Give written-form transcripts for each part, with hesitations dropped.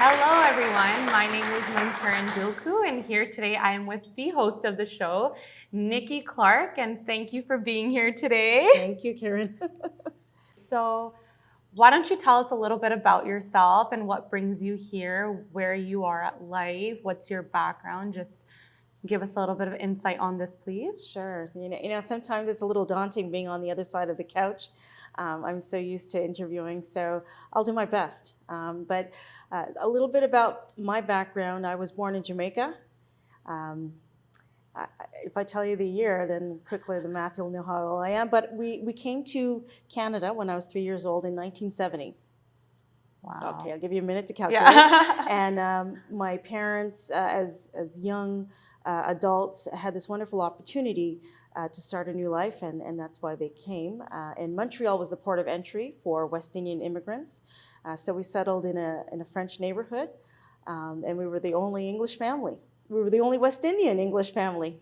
Hello, everyone. My name is Mankiran Dulku, and here today I am with the host of the show, Nikki Clarke, and thank you for being here today. Thank you, Karen. So, why don't you tell us a little bit about yourself and what brings you here, where you are at life, what's your background? Just give us a little bit of insight on this, please. Sure. Sometimes it's a little daunting being on the other side of the couch. I'm so used to interviewing, so I'll do my best. But a little bit about my background. I was born in Jamaica. If I tell you the year, then quickly the math, you'll know how old I am. But we came to Canada when I was 3 years old in 1970. Wow. Okay, I'll give you a minute to calculate. Yeah. And my parents, as young adults, had this wonderful opportunity to start a new life, and that's why they came. And Montreal was the port of entry for West Indian immigrants. So we settled in a French neighborhood, and we were the only English family. We were the only West Indian English family.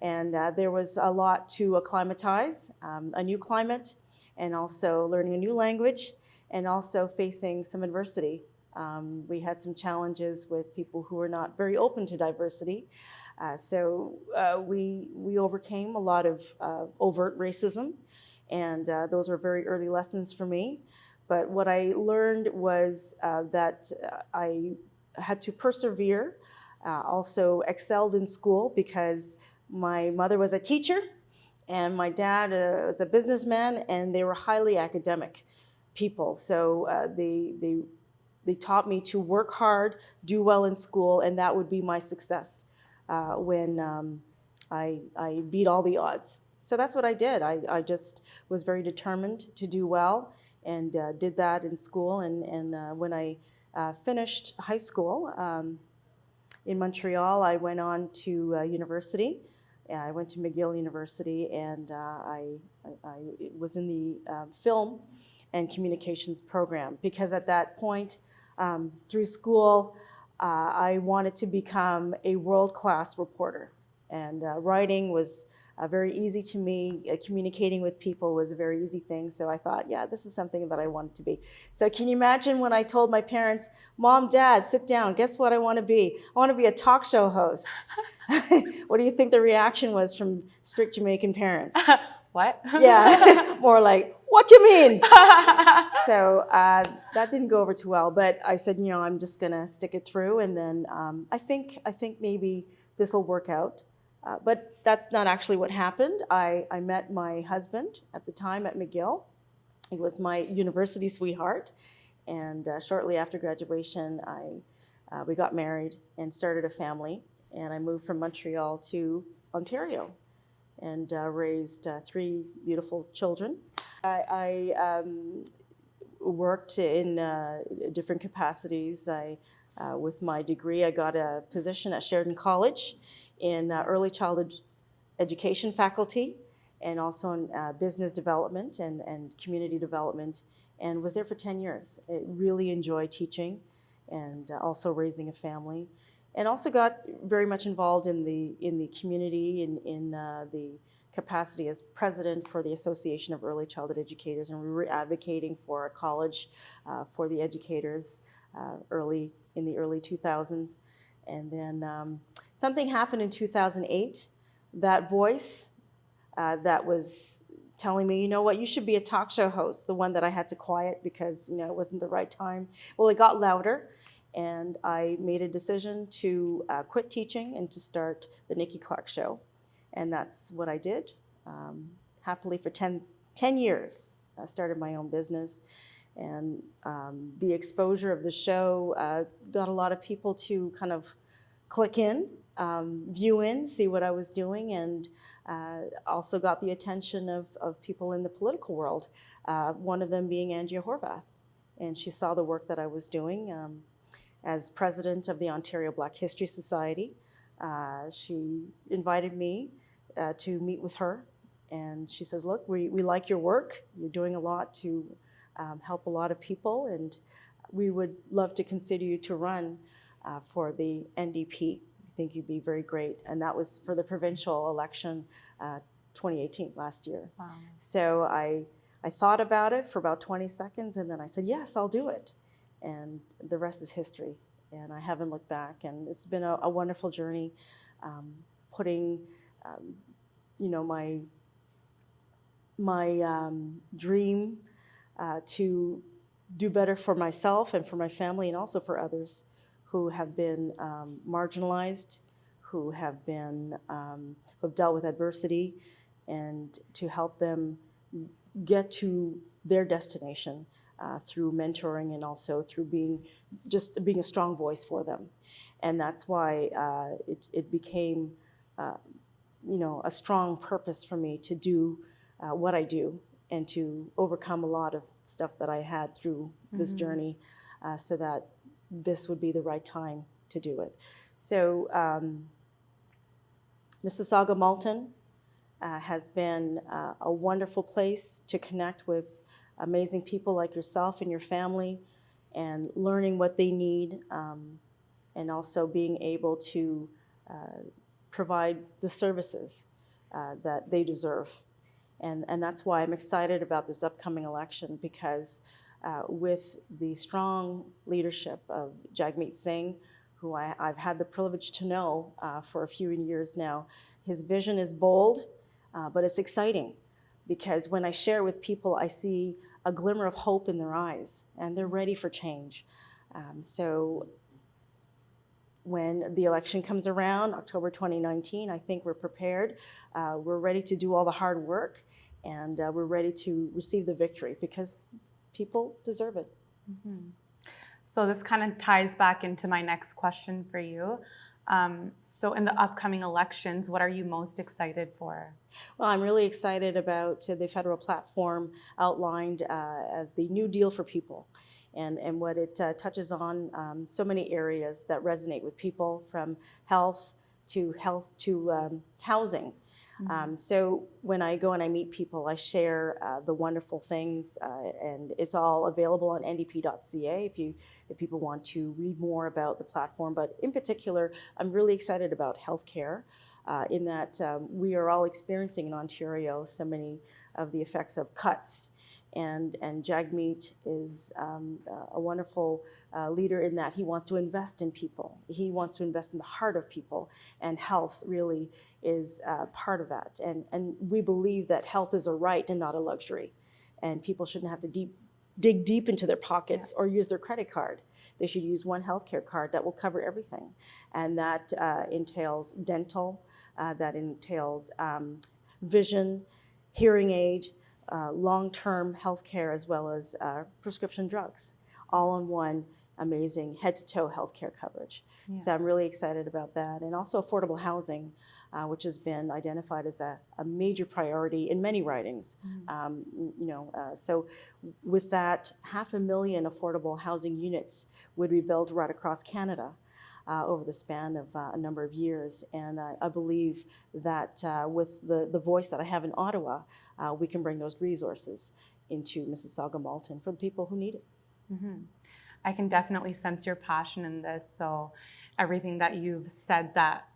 And there was a lot to acclimatize, a new climate, and also learning a new language, and also facing some adversity. We had some challenges with people who were not very open to diversity. So we overcame a lot of overt racism, and those were very early lessons for me. But what I learned was that I had to persevere, also excelled in school because my mother was a teacher and my dad was a businessman, and they were highly academic people. So they taught me to work hard, do well in school, and that would be my success when I beat all the odds. So that's what I did. I just was very determined to do well, and did that in school. And when I finished high school in Montreal, I went on to university. I went to McGill University, and I was in the film and communications program, because at that point through school, I wanted to become a world-class reporter. And writing was very easy to me. Communicating with people was a very easy thing. So I thought, yeah, this is something that I wanted to be. So can you imagine when I told my parents, Mom, Dad, sit down, guess what I want to be? I want to be a talk show host. What do you think the reaction was from strict Jamaican parents? What? Yeah, more like, what do you mean? So that didn't go over too well, but I said, I'm just gonna stick it through, and then I think maybe this will work out. But that's not actually what happened. I met my husband at the time at McGill. He was my university sweetheart, and shortly after graduation, we got married and started a family, and I moved from Montreal to Ontario and raised 3 beautiful children. I worked in different capacities. With my degree, I got a position at Sheridan College in early childhood education faculty, and also in business development and community development, and was there for 10 years. I really enjoyed teaching and also raising a family, and also got very much involved in the community, in the capacity as president for the Association of Early Childhood Educators, and we were advocating for a college for the educators in the early 2000s. And then something happened in 2008. That voice that was telling me, you know what, you should be a talk show host, the one that I had to quiet because it wasn't the right time. Well, it got louder, and I made a decision to quit teaching and to start the Nikki Clarke Show. And that's what I did, happily for 10 years. I started my own business, and the exposure of the show got a lot of people to kind of click in, view in, see what I was doing, and also got the attention of people in the political world, one of them being Angia Horvath. And she saw the work that I was doing as president of the Ontario Black History Society. She invited me to meet with her, and she says, look, we like your work. You're doing a lot to help a lot of people, and we would love to consider you to run for the NDP. I think you'd be very great. And that was for the provincial election 2018, last year. Wow. So I thought about it for about 20 seconds, and then I said, yes, I'll do it. And the rest is history. and I haven't looked back. And it's been a wonderful journey, putting, my dream to do better for myself and for my family, and also for others who have been marginalized, who have dealt with adversity, and to help them get to their destination through mentoring, and also through being a strong voice for them. And that's why it became a strong purpose for me to do what I do, and to overcome a lot of stuff that I had through this journey, so that this would be the right time to do it. So Mississauga Malton has been a wonderful place to connect with amazing people like yourself and your family, and learning what they need, and also being able to provide the services that they deserve. And that's why I'm excited about this upcoming election, because with the strong leadership of Jagmeet Singh, who I've had the privilege to know for a few years now, his vision is bold, but it's exciting, because when I share with people, I see a glimmer of hope in their eyes, and they're ready for change. So when the election comes around, October 2019, I think we're prepared. We're ready to do all the hard work, and we're ready to receive the victory, because people deserve it. Mm-hmm. So this kind of ties back into my next question for you. So in the upcoming elections, what are you most excited for? Well, I'm really excited about the federal platform outlined as the New Deal for People, and what it touches on so many areas that resonate with people, from health to housing. So when I go and I meet people, I share the wonderful things, and it's all available on ndp.ca if people want to read more about the platform. But in particular, I'm really excited about healthcare, in that we are all experiencing in Ontario so many of the effects of cuts. And Jagmeet is a wonderful leader in that he wants to invest in people. He wants to invest in the heart of people, and health really is part of that. And we believe that health is a right and not a luxury. And people shouldn't have to dig deep into their pockets or use their credit card. They should use one healthcare card that will cover everything. And that entails dental, that entails vision, hearing aid, long-term health care, as well as prescription drugs, all in one amazing head-to-toe healthcare coverage. Yeah. So I'm really excited about that. And also affordable housing, which has been identified as a major priority in many ridings. So with that, 500,000 affordable housing units would be built right across Canada over the span of a number of years. And I believe that with the voice that I have in Ottawa, we can bring those resources into Mississauga Malton for the people who need it. Mm-hmm. I can definitely sense your passion in this. So everything that you've said, that,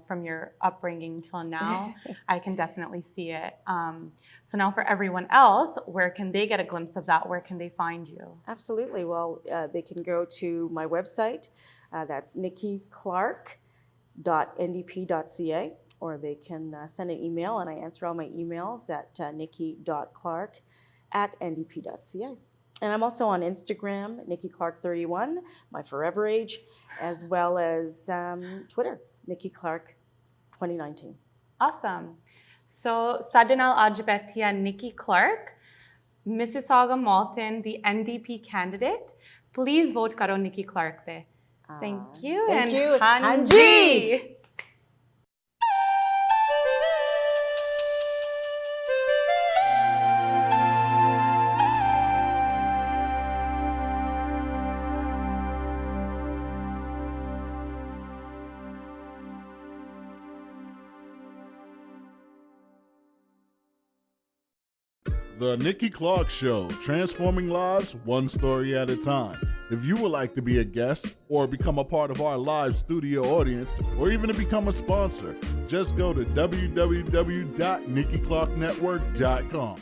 from your upbringing till now, I can definitely see it. So now for everyone else, where can they get a glimpse of that? Where can they find you? Absolutely. Well, they can go to my website. That's nikkiclarke.ndp.ca, or they can send an email, and I answer all my emails at nikki.clarke@ndp.ca. And I'm also on Instagram, Nikki Clarke31, my forever age, as well as Twitter, Nikki Clarke 2019. Awesome. So, Sadinal Ajbetia Nikki Clarke, Mississauga Malton, the NDP candidate. Please vote karo Nikki Clarke te. Thank you. Thank you. Hanji. The Nikki Clarke Show, transforming lives one story at a time. If you would like to be a guest or become a part of our live studio audience, or even to become a sponsor, just go to www.nikkiclarkenetwork.com.